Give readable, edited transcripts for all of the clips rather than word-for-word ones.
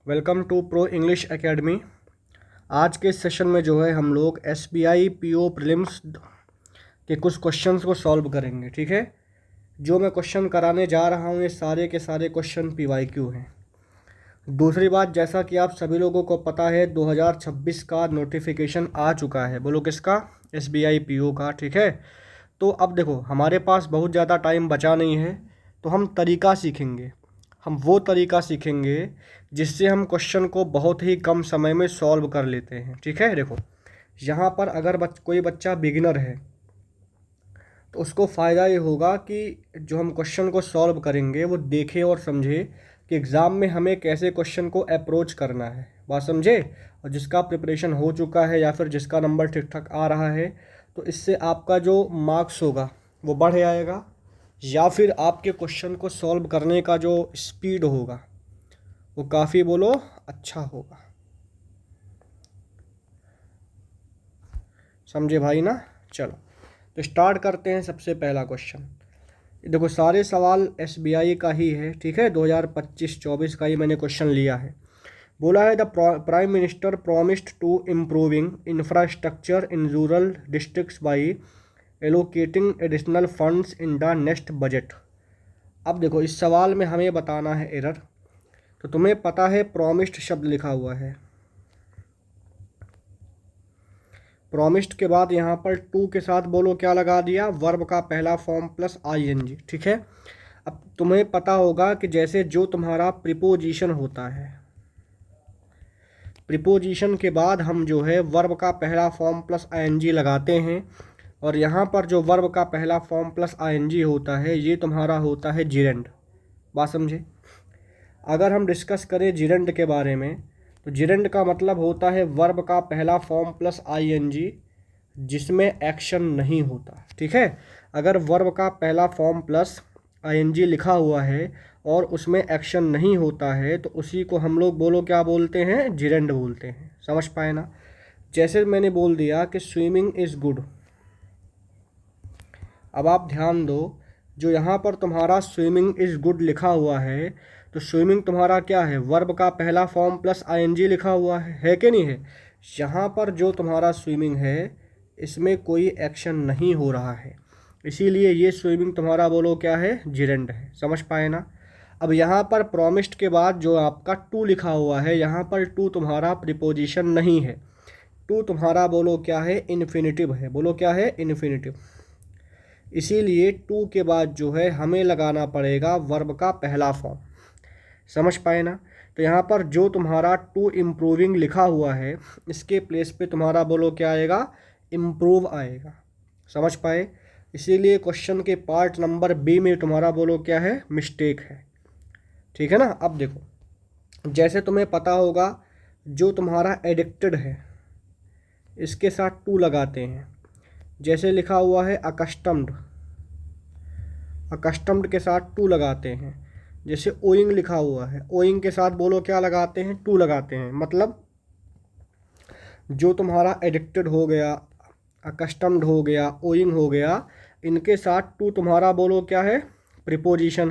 Welcome to Pro English Academy. आज के session में जो है हम लोग SBI PO प्रीलिम्स के कुछ क्वेश्चंस को सॉल्व करेंगे। ठीक है, जो मैं क्वेश्चन कराने जा रहा हूँ ये सारे के सारे क्वेश्चन PYQ हैं। दूसरी बात, जैसा कि आप सभी लोगों को पता है 2026 का नोटिफिकेशन आ चुका है। बोलो किसका? SBI PO का। ठीक है, तो अब देखो हमारे पास बहुत ज़्यादा टाइम बचा नहीं है, तो हम तरीका सीखेंगे। हम वो तरीका सीखेंगे जिससे हम क्वेश्चन को बहुत ही कम समय में सॉल्व कर लेते हैं। ठीक है, देखो यहाँ पर अगर कोई बच्चा बिगिनर है तो उसको फ़ायदा ये होगा कि जो हम क्वेश्चन को सॉल्व करेंगे वो देखे और समझे कि एग्ज़ाम में हमें कैसे क्वेश्चन को अप्रोच करना है। बात समझे? और जिसका प्रिपरेशन हो चुका है या फिर जिसका नंबर ठीक ठाक आ रहा है, तो इससे आपका जो मार्क्स होगा वो बढ़ जाएगा, या फिर आपके क्वेश्चन को सॉल्व करने का जो स्पीड होगा वो काफ़ी बोलो अच्छा होगा। समझे भाई ना? चलो तो स्टार्ट करते हैं। सबसे पहला क्वेश्चन देखो, सारे सवाल SBI का ही है। ठीक है, 2025-24 का ही मैंने क्वेश्चन लिया है। बोला है the prime minister promised to improving infrastructure in rural districts by allocating additional funds in the next budget. अब देखो इस सवाल में हमें बताना है एरर। तो तुम्हें पता है प्रॉमिस्ड शब्द लिखा हुआ है, प्रॉमिस्ड के बाद यहाँ पर टू के साथ बोलो क्या लगा दिया? वर्ब का पहला फॉर्म प्लस ING। ठीक है, अब तुम्हें पता होगा कि जैसे जो तुम्हारा प्रिपोजिशन होता है, प्रिपोजिशन के बाद हम जो है वर्ब का पहला फॉर्म प्लस ING लगाते हैं, और यहाँ पर जो वर्ब का पहला फॉर्म प्लस ING होता है ये तुम्हारा होता है जिरेंड। बात समझे? अगर हम डिस्कस करें जिरेंड के बारे में, तो जिरेंड का मतलब होता है वर्ब का पहला फॉर्म प्लस ING जिसमें एक्शन नहीं होता। ठीक है, अगर वर्ब का पहला फॉर्म प्लस ING लिखा हुआ है और उसमें एक्शन नहीं होता है तो उसी को हम लोग बोलो क्या बोलते हैं? जिरेंड बोलते हैं। समझ पाए ना? जैसे मैंने बोल दिया कि स्विमिंग इज़ गुड। अब आप ध्यान दो, जो यहाँ पर तुम्हारा स्विमिंग इज़ गुड लिखा हुआ है, तो स्विमिंग तुम्हारा क्या है? वर्ब का पहला फॉर्म प्लस ING लिखा हुआ है कि नहीं है? यहाँ पर जो तुम्हारा स्विमिंग है इसमें कोई एक्शन नहीं हो रहा है, इसीलिए ये स्विमिंग तुम्हारा बोलो क्या है? जिरेंड है। समझ पाए ना? अब यहाँ पर प्रॉमिस्ड के बाद जो आपका टू लिखा हुआ है, यहाँ पर टू तुम्हारा प्रिपोजिशन नहीं है, टू तुम्हारा बोलो क्या है? इन्फिनिटिव है। बोलो क्या है? इन्फिनिटिव। इसीलिए टू के बाद जो है हमें लगाना पड़ेगा वर्ब का पहला फॉर्म। समझ पाए ना? तो यहाँ पर जो तुम्हारा टू इम्प्रूविंग लिखा हुआ है इसके प्लेस पे तुम्हारा बोलो क्या आएगा? इम्प्रूव आएगा। समझ पाए? इसीलिए क्वेश्चन के पार्ट नंबर B में तुम्हारा बोलो क्या है? मिस्टेक है। ठीक है ना? अब देखो, जैसे तुम्हें पता होगा जो तुम्हारा एडिक्टेड है इसके साथ टू लगाते हैं। जैसे लिखा हुआ है अकस्टम्ड, अकस्टम्ड के साथ टू लगाते हैं। जैसे ओइंग लिखा हुआ है, ओइंग के साथ बोलो क्या लगाते हैं? टू लगाते हैं। मतलब जो तुम्हारा एडिक्टेड हो गया, अकस्टम्ड हो गया, ओइंग हो गया, इनके साथ टू तुम्हारा बोलो क्या है? प्रिपोजिशन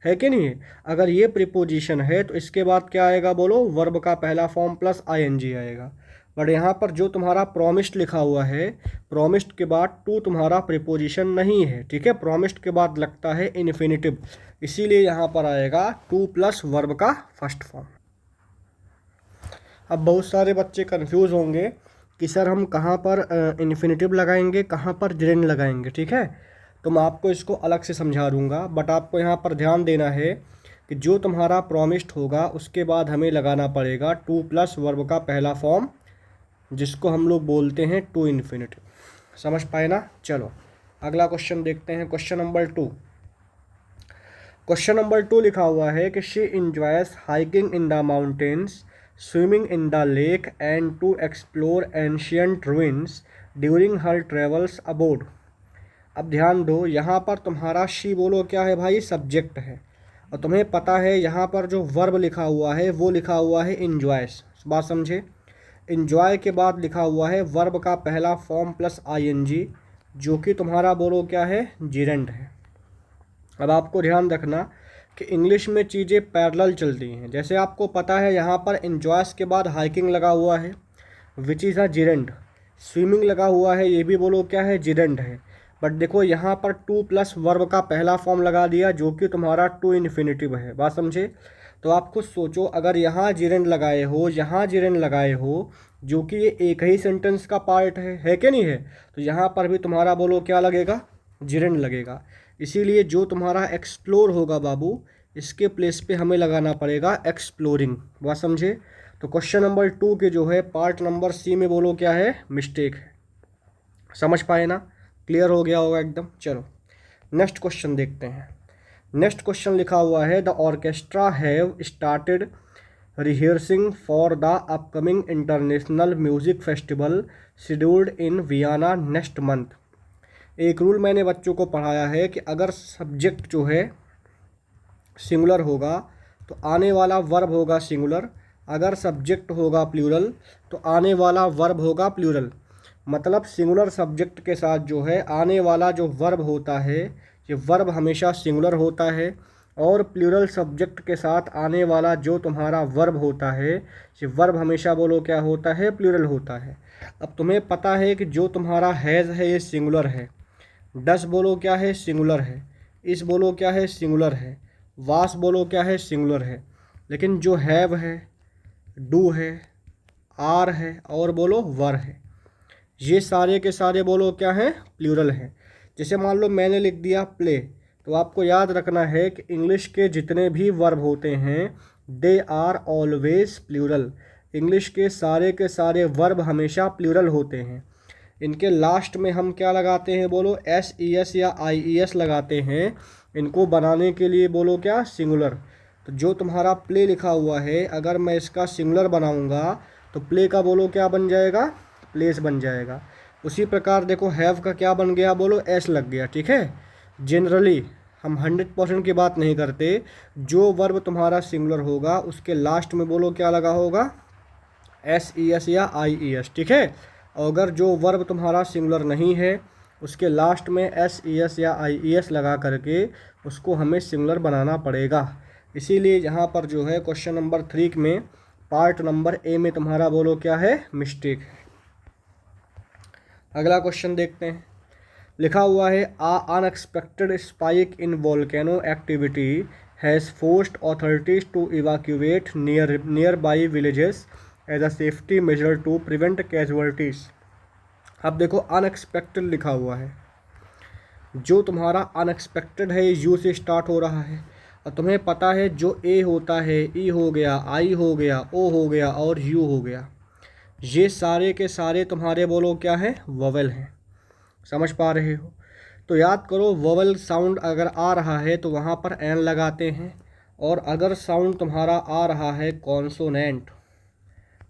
है कि नहीं है? अगर ये प्रिपोजिशन है तो इसके बाद क्या आएगा? बोलो वर्ब का पहला फॉर्म प्लस ING आएगा। बट यहाँ पर जो तुम्हारा प्रॉमिस्ड लिखा हुआ है, प्रॉमिस्ड के बाद टू तुम्हारा प्रिपोजिशन नहीं है। ठीक है, प्रॉमिस्ड के बाद लगता है इन्फिनिटिव, इसीलिए यहाँ पर आएगा टू प्लस वर्ब का फर्स्ट फॉर्म। अब बहुत सारे बच्चे कंफ्यूज होंगे कि सर हम कहाँ पर इन्फिनिटिव लगाएंगे, कहाँ पर जिरेंड लगाएंगे। ठीक है, तो मैं आपको इसको अलग से समझा दूंगा, बट आपको यहाँ पर ध्यान देना है कि जो तुम्हारा प्रॉमिस्ड होगा उसके बाद हमें लगाना पड़ेगा टू प्लस वर्ब का पहला फॉर्म, जिसको हम लोग बोलते हैं टू इन्फिनिटिव। समझ पाए ना? चलो अगला क्वेश्चन देखते हैं। Question number 2। क्वेश्चन नंबर 2 लिखा हुआ है कि she enjoys hiking in the mountains, swimming in the lake and to explore ancient ruins during her travels abroad. अब ध्यान दो, यहाँ पर तुम्हारा शी बोलो क्या है भाई? सब्जेक्ट है, और तुम्हें पता है यहाँ पर जो वर्ब लिखा हुआ है वो लिखा हुआ है इंजॉयस। बात समझे? इंजॉय के बाद लिखा हुआ है वर्ब का पहला फॉर्म प्लस ING, जो कि तुम्हारा बोलो क्या है? जिरेंड है। अब आपको ध्यान रखना, कि इंग्लिश में चीज़ें पैरेलल चलती हैं। जैसे आपको पता है यहाँ पर एन्जॉयस के बाद हाइकिंग लगा हुआ है, विच इज़ अ जिरेंड। स्विमिंग लगा हुआ है, ये भी बोलो क्या है, जिरेंड है। बट देखो यहाँ पर टू प्लस वर्ब का पहला फॉर्म लगा दिया जो कि तुम्हारा टू इन्फिनिटिव है। बात समझे? तो आप खुद सोचो, अगर यहाँ जिरेंड लगाए हो, यहाँ जिरेंड लगाए हो, जो कि ये एक ही सेंटेंस का पार्ट है कि नहीं है, तो यहाँ पर भी तुम्हारा बोलो क्या लगेगा, जिरेंड लगेगा। इसीलिए जो तुम्हारा एक्सप्लोर होगा बाबू, इसके प्लेस पे हमें लगाना पड़ेगा एक्सप्लोरिंग। बात समझे? तो क्वेश्चन नंबर 2 के जो है पार्ट नंबर सी में बोलो क्या है, मिस्टेक है। समझ पाए ना? क्लियर हो गया होगा एकदम। चलो नेक्स्ट क्वेश्चन देखते हैं। नेक्स्ट क्वेश्चन लिखा हुआ है, the orchestra have started rehearsing for the upcoming international music festival scheduled in Vienna next month. एक रूल मैंने बच्चों को पढ़ाया है कि अगर सब्जेक्ट जो है सिंगुलर होगा तो आने वाला वर्ब होगा सिंगुलर, अगर सब्जेक्ट होगा प्लूरल तो आने वाला वर्ब होगा प्लूरल। मतलब सिंगुलर सब्जेक्ट के साथ जो है आने वाला जो वर्ब होता है ये वर्ब हमेशा सिंगुलर होता है, और प्लूरल सब्जेक्ट के साथ आने वाला जो तुम्हारा वर्ब होता है ये वर्ब हमेशा बोलो क्या होता है, प्लूरल होता है। अब तुम्हें पता है कि जो तुम्हारा हैज़ है ये सिंगुलर है, डस बोलो क्या है, सिंगुलर है, इस बोलो क्या है, सिंगुलर है, वास बोलो क्या है, सिंगुलर है। लेकिन जो हैव है, डू है, आर है और बोलो वर है, ये सारे के सारे बोलो क्या है, प्लूरल है। जैसे मान लो मैंने लिख दिया प्ले, तो आपको याद रखना है कि इंग्लिश के जितने भी वर्ब होते हैं they are always plural. English के सारे वर्ब हमेशा प्लूरल होते हैं। इनके लास्ट में हम क्या लगाते हैं बोलो, एस ई एस या आई ई एस लगाते हैं इनको बनाने के लिए बोलो क्या, सिंगुलर। तो जो तुम्हारा प्ले लिखा हुआ है अगर मैं इसका सिंगुलर बनाऊंगा तो प्ले का बोलो क्या बन जाएगा, प्लेस बन जाएगा। उसी प्रकार देखो हैव का क्या बन गया बोलो, एस लग गया। ठीक है, जनरली हम 100% की बात नहीं करते, जो वर्ब तुम्हारा सिंगुलर होगा उसके लास्ट में बोलो क्या लगा होगा, एस ई एस या आई ई एस। ठीक है, और अगर जो वर्ब तुम्हारा सिंगुलर नहीं है उसके लास्ट में एस ई एस या आई ई एस लगा करके उसको हमें सिंगुलर बनाना पड़ेगा। इसीलिए यहाँ पर जो है क्वेश्चन नंबर 3 में पार्ट नंबर ए में तुम्हारा बोलो क्या है, मिस्टेक है। अगला क्वेश्चन देखते हैं। लिखा हुआ है, a unexpected spike in volcano activity has forced authorities to evacuate nearby villages as a safety measure to prevent casualties. अब देखो अनएक्सपेक्टेड लिखा हुआ है, जो तुम्हारा अनएक्सपेक्टेड है यू से स्टार्ट हो रहा है, और तुम्हें पता है जो ए होता है, ई हो गया, आई हो गया, ओ हो गया और यू हो गया, ये सारे के सारे तुम्हारे बोलो क्या है, वोवेल हैं। समझ पा रहे हो? तो याद करो, वोवेल साउंड अगर आ रहा है तो वहाँ पर एन लगाते हैं, और अगर साउंड तुम्हारा आ रहा है कॉन्सोनेंट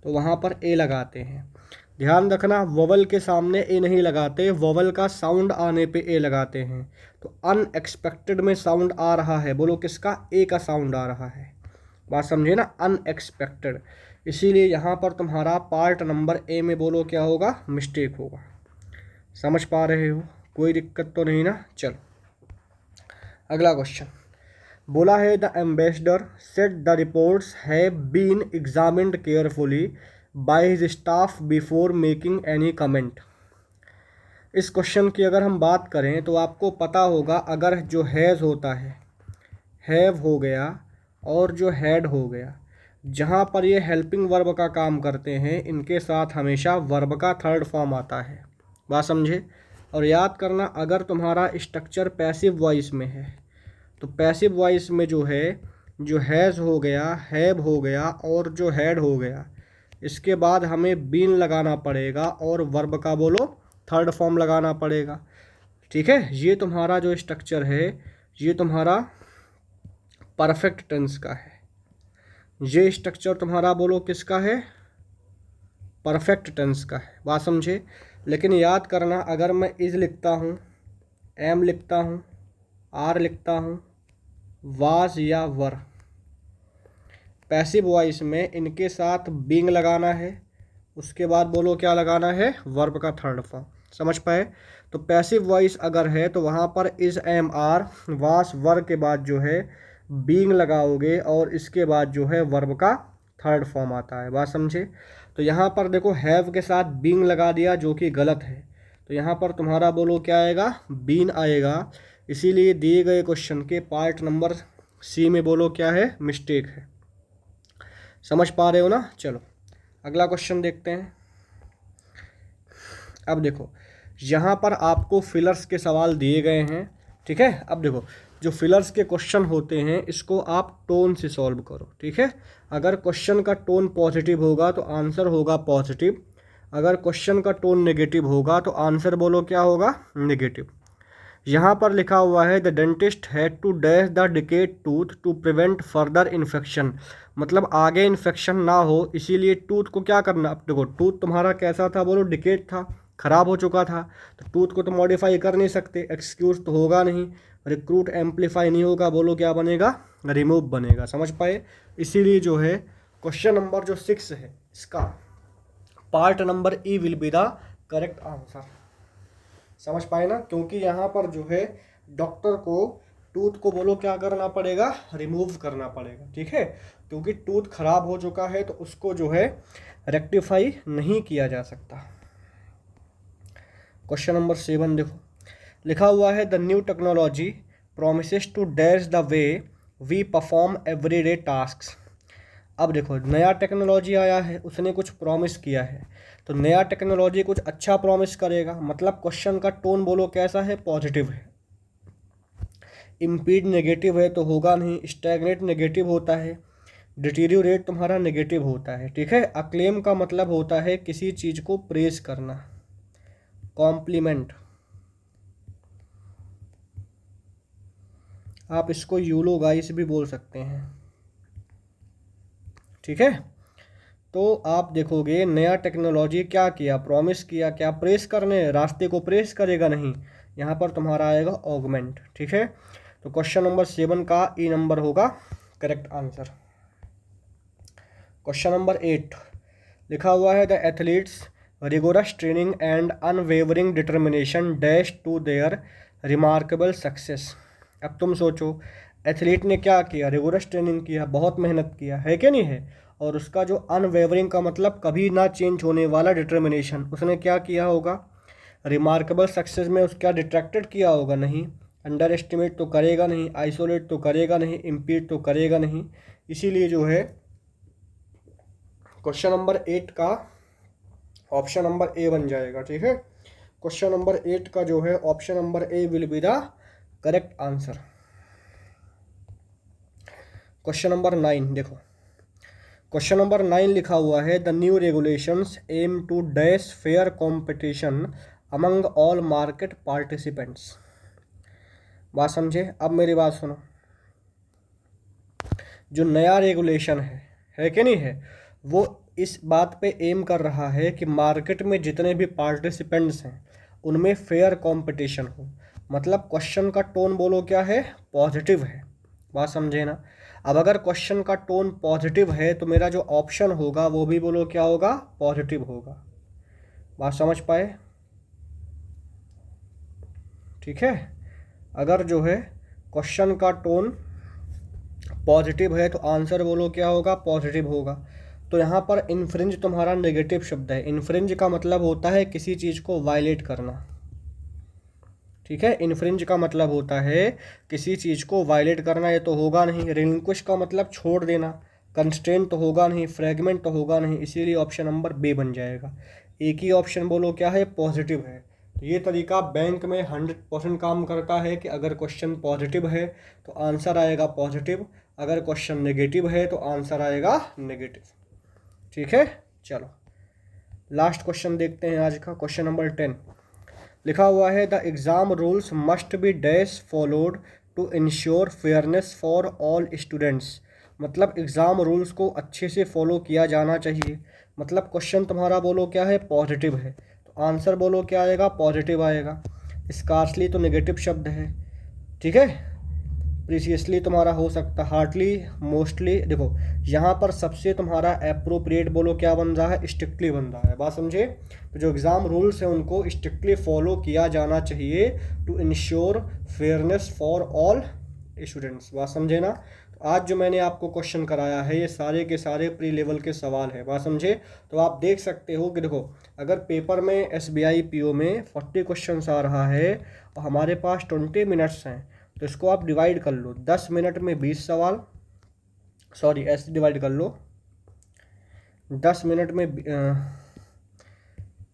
तो वहाँ पर ए लगाते हैं। ध्यान रखना, वोवेल के सामने ए नहीं लगाते, वोवेल का साउंड आने पे ए लगाते हैं। तो अनएक्सपेक्टेड में साउंड आ रहा है, बोलो किसका, ए का साउंड आ रहा है। बात समझे ना, अनएक्सपेक्टेड। इसीलिए यहाँ पर तुम्हारा पार्ट नंबर ए में बोलो क्या होगा, मिस्टेक होगा। समझ पा रहे हो? कोई दिक्कत तो नहीं ना? चलो अगला क्वेश्चन बोला है, the ambassador said the reports have been examined carefully by his staff before making any comment. इस क्वेश्चन की अगर हम बात करें तो आपको पता होगा, अगर जो हैज़ होता है, हैव हो गया और जो हैड हो गया, जहाँ पर ये हेल्पिंग वर्ब का काम करते हैं इनके साथ हमेशा वर्ब का थर्ड फॉर्म आता है। बात समझे? और याद करना, अगर तुम्हारा स्ट्रक्चर पैसिव वॉइस में है तो पैसिव वॉइस में जो है, जो हैज़ हो गया, हैव हो गया और जो हैड हो गया, इसके बाद हमें बीन लगाना पड़ेगा और वर्ब का बोलो थर्ड फॉर्म लगाना पड़ेगा। ठीक है, ये तुम्हारा जो स्ट्रक्चर है ये तुम्हारा परफेक्ट टेंस का है। ये स्ट्रक्चर तुम्हारा बोलो किसका है, परफेक्ट टेंस का है। बात समझे? लेकिन याद करना, अगर मैं इज लिखता हूँ, एम लिखता हूँ, आर लिखता हूँ, वाज या वर, पैसिव वॉइस में इनके साथ बीइंग लगाना है, उसके बाद बोलो क्या लगाना है, वर्ब का थर्ड फॉर्म। समझ पाए? तो पैसिव वॉइस अगर है तो वहाँ पर इज, एम, आर, वास, वर के बाद जो है बीइंग लगाओगे और इसके बाद जो है वर्ब का थर्ड फॉर्म आता है। बात समझे? तो यहाँ पर देखो हैव के साथ बीइंग लगा दिया जो कि गलत है, तो यहाँ पर तुम्हारा बोलो क्या आएगा, बीन आएगा। इसीलिए दिए गए क्वेश्चन के पार्ट नंबर सी में बोलो क्या है, मिस्टेक है। समझ पा रहे हो ना? चलो अगला क्वेश्चन देखते हैं। अब देखो यहाँ पर आपको फिलर्स के सवाल दिए गए हैं, ठीक है। अब देखो जो फिलर्स के क्वेश्चन होते हैं इसको आप टोन से सॉल्व करो, ठीक है। अगर क्वेश्चन का टोन पॉजिटिव होगा तो आंसर होगा पॉजिटिव, अगर क्वेश्चन का टोन नेगेटिव होगा तो आंसर बोलो क्या होगा, नेगेटिव। यहाँ पर लिखा हुआ है the dentist had to dash the decayed tooth to prevent further infection, मतलब आगे इन्फेक्शन ना हो इसीलिए टूथ को क्या करना। अब देखो टूथ तुम्हारा कैसा था, बोलो डिकेड था, ख़राब हो चुका था, तो टूथ को तो मॉडिफाई कर नहीं सकते, एक्सक्यूज तो होगा नहीं, रिक्रूट एम्पलीफाई नहीं होगा, बोलो क्या बनेगा, रिमूव बनेगा। समझ पाए? इसीलिए जो है क्वेश्चन नंबर जो 6 है इसका part number E will be the correct answer. समझ पाए ना? क्योंकि यहाँ पर जो है डॉक्टर को टूथ को बोलो क्या करना पड़ेगा, रिमूव करना पड़ेगा, ठीक है। क्योंकि टूथ खराब हो चुका है तो उसको जो है रेक्टिफाई नहीं किया जा सकता। क्वेश्चन नंबर 7 देखो, लिखा हुआ है the new technology promises to dash the way we perform everyday tasks. अब देखो नया टेक्नोलॉजी आया है, उसने कुछ प्रॉमिस किया है, तो नया टेक्नोलॉजी कुछ अच्छा प्रॉमिस करेगा, मतलब क्वेश्चन का टोन बोलो कैसा है, पॉजिटिव है। इम्पीड नेगेटिव है तो होगा नहीं, स्टैग्नेट नेगेटिव होता है, डिटीरियोरेट तुम्हारा नेगेटिव होता है, ठीक है। अक्लेम का मतलब होता है किसी चीज़ को प्रेस करना, कॉम्प्लीमेंट, आप इसको यूलोगाइस भी बोल सकते हैं, ठीक है। तो आप देखोगे नया टेक्नोलॉजी क्या किया, प्रॉमिस किया, क्या प्रेस करने, रास्ते को प्रेस करेगा, नहीं, यहाँ पर तुम्हारा आएगा ऑगमेंट, ठीक है। तो क्वेश्चन नंबर 7 का ई नंबर होगा करेक्ट आंसर। क्वेश्चन नंबर 8 लिखा हुआ है the athletes rigorous training and unwavering determination dash to their remarkable success. अब तुम सोचो एथलीट ने क्या किया, रिगोरस ट्रेनिंग किया, बहुत मेहनत किया है कि नहीं है, और उसका जो अनवेवरिंग का मतलब कभी ना चेंज होने वाला डिटर्मिनेशन, उसने क्या किया होगा, रिमार्केबल सक्सेस में उसका डिट्रैक्टेड किया होगा, नहीं, अंडर एस्टिमेट तो करेगा नहीं, आइसोलेट तो करेगा नहीं, इम्पीड तो करेगा नहीं। इसीलिए जो है क्वेश्चन नंबर 8 का ऑप्शन नंबर ए बन जाएगा, ठीक है। क्वेश्चन नंबर 8 का जो है option number A will be the correct answer. Question number 9 देखो, क्वेश्चन नंबर 9 लिखा हुआ है the new regulations aim to dash fair competition among all market participants. बात समझे? अब मेरी बात सुनो, जो नया रेगुलेशन है कि नहीं है, वो इस बात पे एम कर रहा है कि मार्केट में जितने भी पार्टिसिपेंट्स हैं उनमें फेयर कंपटीशन हो, मतलब क्वेश्चन का टोन बोलो क्या है, पॉजिटिव है। बात समझे ना? अब अगर क्वेश्चन का टोन पॉजिटिव है तो मेरा जो ऑप्शन होगा वो भी बोलो क्या होगा, पॉजिटिव होगा। बात समझ पाए? ठीक है। अगर जो है क्वेश्चन का टोन पॉजिटिव है तो आंसर बोलो क्या होगा, पॉजिटिव होगा। तो यहाँ पर इन्फ्रिंज तुम्हारा नेगेटिव शब्द है। इन्फ्रिंज का मतलब होता है किसी चीज़ को वायलेट करना, ठीक है। इन्फ्रिंज का मतलब होता है किसी चीज़ को वायलेट करना, ये तो होगा नहीं। रिलिंक्विश का मतलब छोड़ देना, कंस्ट्रेंट तो होगा नहीं, फ्रेगमेंट तो होगा नहीं, इसीलिए ऑप्शन नंबर बी बन जाएगा। एक ही ऑप्शन बोलो क्या है, पॉजिटिव है। तो ये तरीका बैंक में 100% काम करता है कि अगर क्वेश्चन पॉजिटिव है तो आंसर आएगा पॉजिटिव, अगर क्वेश्चन नेगेटिव है तो आंसर आएगा नेगेटिव, ठीक है। चलो लास्ट क्वेश्चन देखते हैं आज का, क्वेश्चन नंबर 10 लिखा हुआ है the exam rules must be dash followed to ensure fairness for all students, मतलब एग्ज़ाम रूल्स को अच्छे से फॉलो किया जाना चाहिए। मतलब क्वेश्चन तुम्हारा बोलो क्या है, पॉजिटिव है, तो आंसर बोलो क्या आएगा, पॉजिटिव आएगा। स्कार्सली तो नेगेटिव शब्द है, ठीक है। प्रीसियसली तुम्हारा हो सकता, हार्डली, मोस्टली। देखो यहाँ पर सबसे तुम्हारा एप्रोप्रिएट बोलो क्या बन रहा है, स्ट्रिक्टली बन रहा है। बात समझे? तो जो एग्ज़ाम रूल्स हैं उनको स्ट्रिक्टली फॉलो किया जाना चाहिए to ensure fairness for all students. बात समझे ना? आज जो मैंने आपको क्वेश्चन कराया है ये सारे के सारे प्री लेवल के सवाल है, बात समझे। तो आप देख सकते हो कि देखो, अगर पेपर में SBI PO में 40 क्वेश्चन आ रहा है और हमारे पास 20 मिनट्स हैं, तो इसको आप डिवाइड कर लो, 10 मिनट में 20 सवाल, सॉरी ऐसे डिवाइड कर लो, 10 मिनट में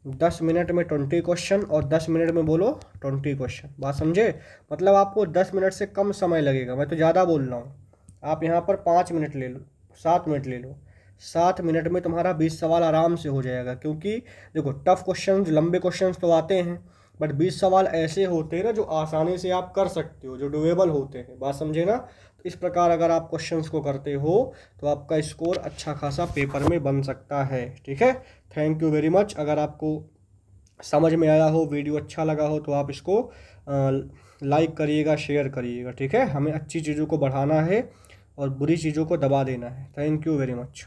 20 क्वेश्चन और 10 मिनट में बोलो 20 क्वेश्चन, बात समझे। मतलब आपको 10 मिनट से कम समय लगेगा, मैं तो ज़्यादा बोल रहा हूँ। आप यहाँ पर 5 मिनट ले लो, 7 मिनट ले लो, 7 मिनट में तुम्हारा 20 सवाल आराम से हो जाएगा। क्योंकि देखो टफ क्वेश्चन, लंबे क्वेश्चन तो आते हैं, बट 20 सवाल ऐसे होते हैं ना जो आसानी से आप कर सकते हो, जो डुएबल होते हैं, बात समझे ना। तो इस प्रकार अगर आप क्वेश्चंस को करते हो तो आपका स्कोर अच्छा खासा पेपर में बन सकता है, ठीक है। Thank you very much. अगर आपको समझ में आया हो, वीडियो अच्छा लगा हो, तो आप इसको लाइक करिएगा, शेयर करिएगा, ठीक है। हमें अच्छी चीज़ों को बढ़ाना है और बुरी चीज़ों को दबा देना है। Thank you very much.